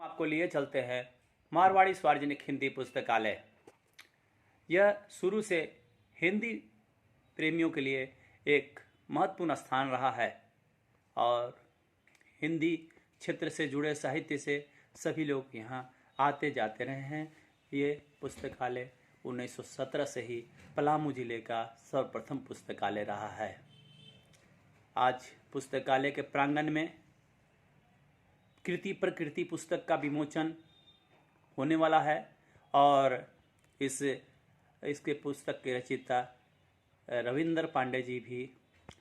आपको लिए चलते हैं मारवाड़ी सार्वजनिक हिंदी पुस्तकालय। यह शुरू से हिंदी प्रेमियों के लिए एक महत्वपूर्ण स्थान रहा है और हिंदी क्षेत्र से जुड़े साहित्य से सभी लोग यहाँ आते जाते रहे हैं। ये पुस्तकालय 1917 से ही पलामू जिले का सर्वप्रथम पुस्तकालय रहा है। आज पुस्तकालय के प्रांगण में कृति प्रकृति पुस्तक का विमोचन होने वाला है और इसके पुस्तक के रचयिता रविंद्र पांडे जी भी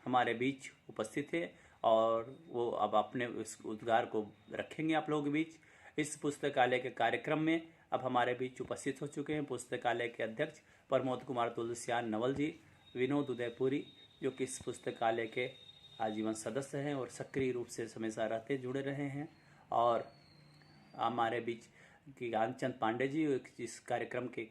हमारे बीच उपस्थित थे और वो अब अपने उस उद्गार को रखेंगे आप लोगों के बीच। इस पुस्तकालय के कार्यक्रम में अब हमारे बीच उपस्थित हो चुके हैं पुस्तकालय के अध्यक्ष प्रमोद कुमार तुलसियान नवल जी, विनोद उदयपुरी जो कि इस पुस्तकालय के आजीवन सदस्य हैं और सक्रिय रूप से हमेशा रहते जुड़े रहे हैं, और हमारे बीच की ज्ञानचंद पांडे जी इस कार्यक्रम के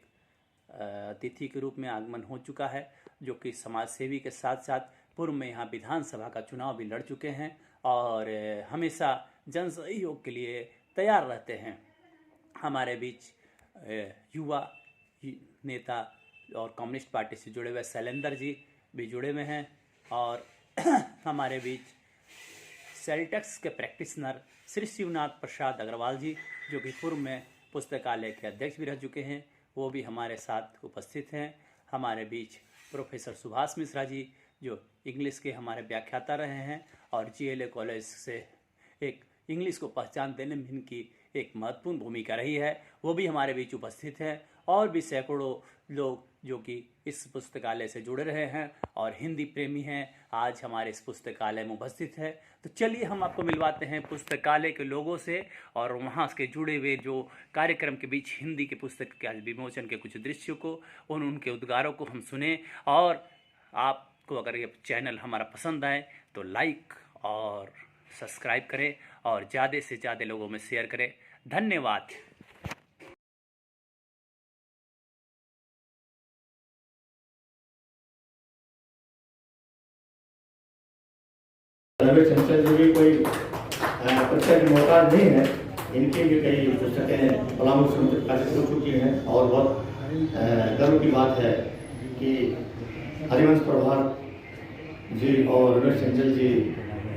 अतिथि के रूप में आगमन हो चुका है, जो कि समाज सेवी के साथ साथ पूर्व में यहाँ विधानसभा का चुनाव भी लड़ चुके हैं और हमेशा जन सहयोग के लिए तैयार रहते हैं। हमारे बीच युवा नेता और कम्युनिस्ट पार्टी से जुड़े हुए शैलेंद्र जी भी जुड़े हुए हैं और हमारे बीच सेल्टेक्स के प्रैक्टिशनर श्री शिवनाथ प्रसाद अग्रवाल जी जो कि पूर्व में पुस्तकालय के अध्यक्ष भी रह चुके हैं, वो भी हमारे साथ उपस्थित हैं। हमारे बीच प्रोफेसर सुभाष मिश्रा जी जो इंग्लिश के हमारे व्याख्याता रहे हैं और GLA कॉलेज से एक इंग्लिश को पहचान देने में इनकी एक महत्वपूर्ण भूमिका रही है, वो भी हमारे बीच उपस्थित हैं। और भी सैकड़ों लोग जो कि इस पुस्तकालय से जुड़े रहे हैं और हिंदी प्रेमी हैं आज हमारे इस पुस्तकालय में उपस्थित है। तो चलिए हम आपको मिलवाते हैं पुस्तकालय के लोगों से और वहाँ के जुड़े हुए जो कार्यक्रम के बीच हिंदी के पुस्तक के विमोचन के कुछ दृश्यों को उनके उद्गारों को हम सुने। और आपको अगर ये चैनल हमारा पसंद आए तो लाइक और सब्सक्राइब करें और ज़्यादा से ज़्यादा लोगों में शेयर करें। धन्यवाद। रमेश चंचल जी भी कोई प्रत्यक्ष मौका नहीं है, इनकी भी कई पुस्तकें पलामू से प्रकाशित हो चुकी हैं और बहुत गर्व की बात है कि हरिवंश प्रभात जी और रमेश चंचल जी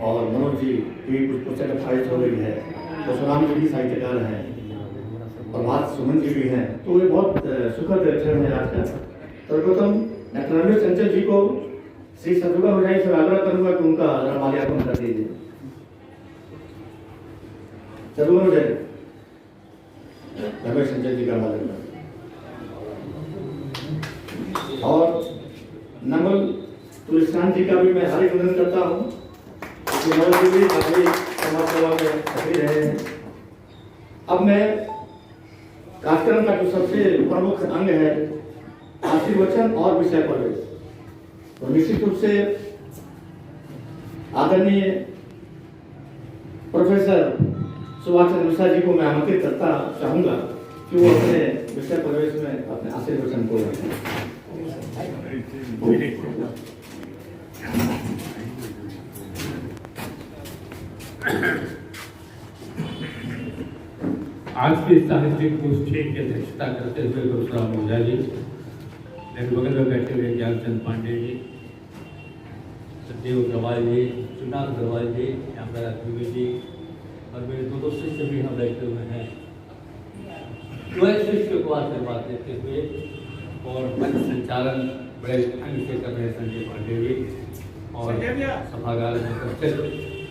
और मनोज जी की कुछ पुस्तकें प्रकाशित हो रही है। तो सुनामी जी भी साहित्यकार हैं, प्रभात सुमन जी भी हैं, तो ये बहुत सुखद क्षण है आज का। सर्वप्रथम डॉक्टर रमेश चंचल जी को श्री सदगुरु हो जाए, आग्रह करूंगा कि उनका माल्यार्पण कर दीजिए। सदगुरु हो जाए रमेश चंचल जी का माल्यार्पण। और नमल तुलसियान जी का भी मैं हार्दिक अभिनंदन करता हूँ, नमल जी भी काफी समाज सेवा में सक्रिय रहे हैं। अब मैं कार्यक्रम का जो सबसे प्रमुख अंग है आशीर्वचन और विषय प्रवेश, तो निश्चित रूप से आदरणीय प्रोफेसर सुभाष चंद्र मिश्रा जी को मैं आमंत्रित करता चाहूंगा कि वो अपने विषय प्रवेश में अपने आशीर्वचन को रखें। आज की साहित्यिक गोष्ठी की अध्यक्षता करते हुए परशुराम ओझा जी, मेरे बगल में बैठे हुए ज्ञानचंद पांडे जी, सत्यदेव अग्रवाल जी, चुनाव अग्रवाल जी, श्यामला द्विवेदी जी और मेरे दो शिष्य भी यहाँ बैठे हुए हैं। शिष्य को आशीर्वाद देते हुए और मंच संचालन बड़े ढंग से कर रहे संजय पांडे जी और सभागार में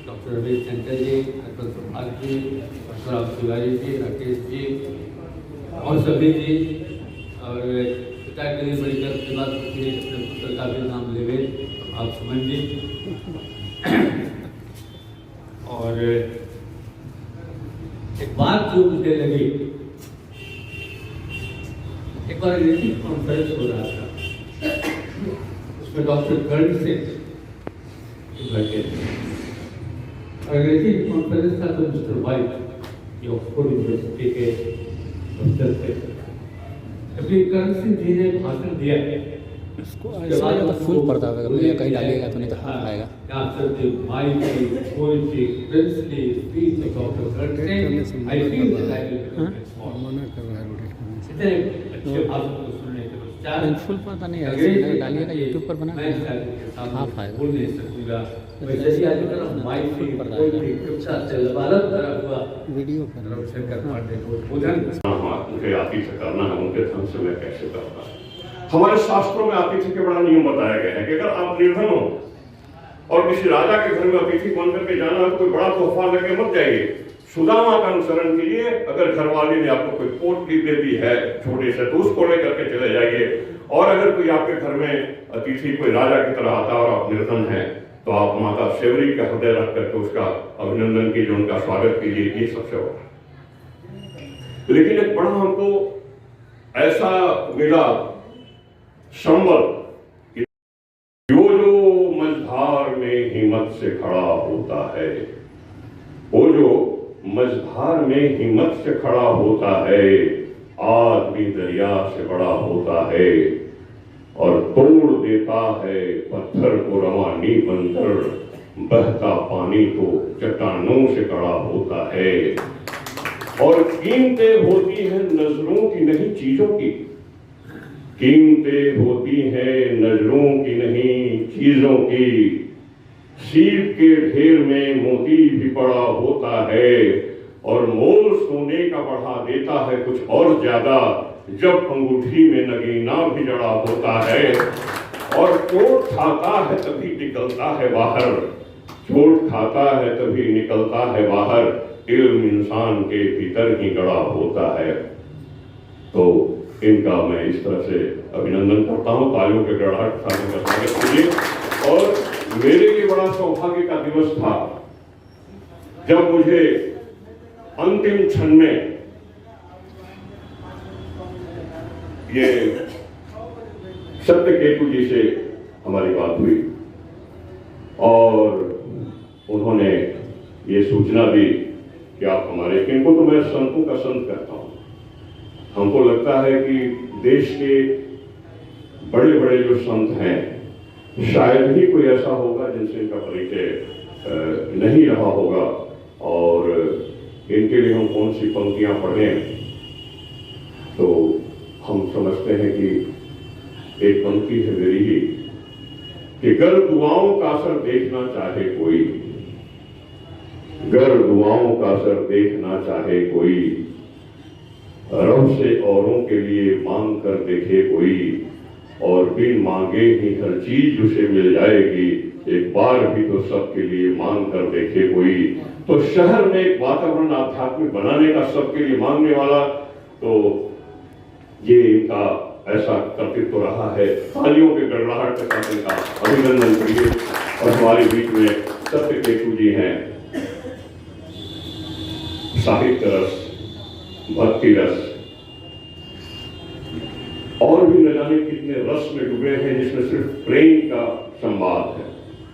डॉक्टर रमेश चंचल जी, अरपन प्रभात जी, परशुराम तिवारी जी, राकेश जी और सभी जी, और पिता के लिए बड़ी गर्व की बात होती है अपने पुत्र का भी नाम लेवे आप सुमन जी। और एक बात जो मुझे लगी, एक बार लीडरशिप कॉन्फ्रेंस हो रहा था, उसमें डॉक्टर कर्ण सिंह बैठे थे और लीडरशिप कॉन्फ्रेंस था तो मिस्टर वाइट जो ऑक्सफोर्ड यूनिवर्सिटी के प्रोफेसर थे, जबकि कर्ण सिंह जी ने भाषण दिया इसको ऐसा या तो फुल पर्दा होगा, कहीं डालिएगा तो नहीं तो हाफ आएगा। मना कर रहा है रोटेट करने से। फुल पर्दा नहीं है, डालिएगा यूट्यूब पर बना हाफ आएगा। वीडियो मुझे आतिथ्य करना है, उनके धन से मैं कैसे करता। हमारे शास्त्रों में आतिथ्य के बड़ा नियम बताया गया है कि अगर आप निर्धन हो और किसी राजा के घर में अतिथि बन करके जाना है तो कोई बड़ा तोहफा लेके मत जाइए। सुदामा का अनुसरण कीजिए। अगर घरवाली ने आपको कोई पोटली दे दी है छोटे से तो उसको लेकर के चले जाइए। और अगर कोई आपके घर में अतिथि कोई राजा की तरह आता और आप निर्धन हैं तो आप माता शेवरी का हृदय रख करके उसका अभिनंदन कीजिए, उनका स्वागत कीजिए। ये सबसे बड़ा। लेकिन एक बड़ा हमको ऐसा मिला संबल, वो जो मझधार में हिम्मत से खड़ा होता है, वो जो मझधार में हिम्मत से खड़ा होता है, आदमी दरिया से बड़ा होता है और तोड़ देता है पत्थर को रवानी बनकर, बहता पानी तो चट्टानों से खड़ा होता है। और कीमतें होती हैं नजरों की नहीं चीजों की, कीमतें होती हैं नजरों की नहीं चीजों की। सीप के ढेर में मोती भी पड़ा होता है और मोल सोने का बढ़ा देता है कुछ और ज्यादा, जब अंगूठी में नगीना भी जड़ा होता है। और चोट खाता है तभी निकलता है बाहर, चोट खाता है तभी निकलता है बाहर, इल्म इंसान के भीतर ही गड़ा होता है। तो इनका मैं इस तरह से अभिनंदन करता हूं, तालियों के गड़ाहट का स्वागत कीजिए। और मेरे लिए बड़ा सौभाग्य का दिवस था जब मुझे अंतिम क्षण में ये सत्यकेतु जी से हमारी बात हुई और उन्होंने ये सूचना दी कि आप हमारे, इनको तो मैं संतों का संत कहता हूं। हमको लगता है कि देश के बड़े बड़े जो संत हैं शायद ही कोई ऐसा होगा जिनसे इनका परिचय नहीं रहा होगा। और इनके लिए हम कौन सी पंक्तियां पढ़ें, तो हम समझते हैं कि एक पंक्ति है मेरी ही कि गर दुआओं का असर देखना चाहे कोई, गर दुआओं का असर देखना चाहे कोई, रब से औरों के लिए मांग कर देखे कोई, और बिन मांगे ही हर चीज उसे मिल जाएगी, एक बार भी तो सबके लिए मांग कर देखे कोई। तो शहर में एक वातावरण आध्यात्मिक बनाने का, सबके लिए मांगने वाला, तो ये इनका ऐसा कर्तव्य रहा है। तालियों के गड़गड़ाहट के साथ इनका अभिनंदन करिए। और हमारे बीच में सत्यकेतु जी हैं, साहित्य रस, भक्ति रस और भी न जाने कितने रस में डूबे हैं जिसमें सिर्फ प्रेम का संवाद है।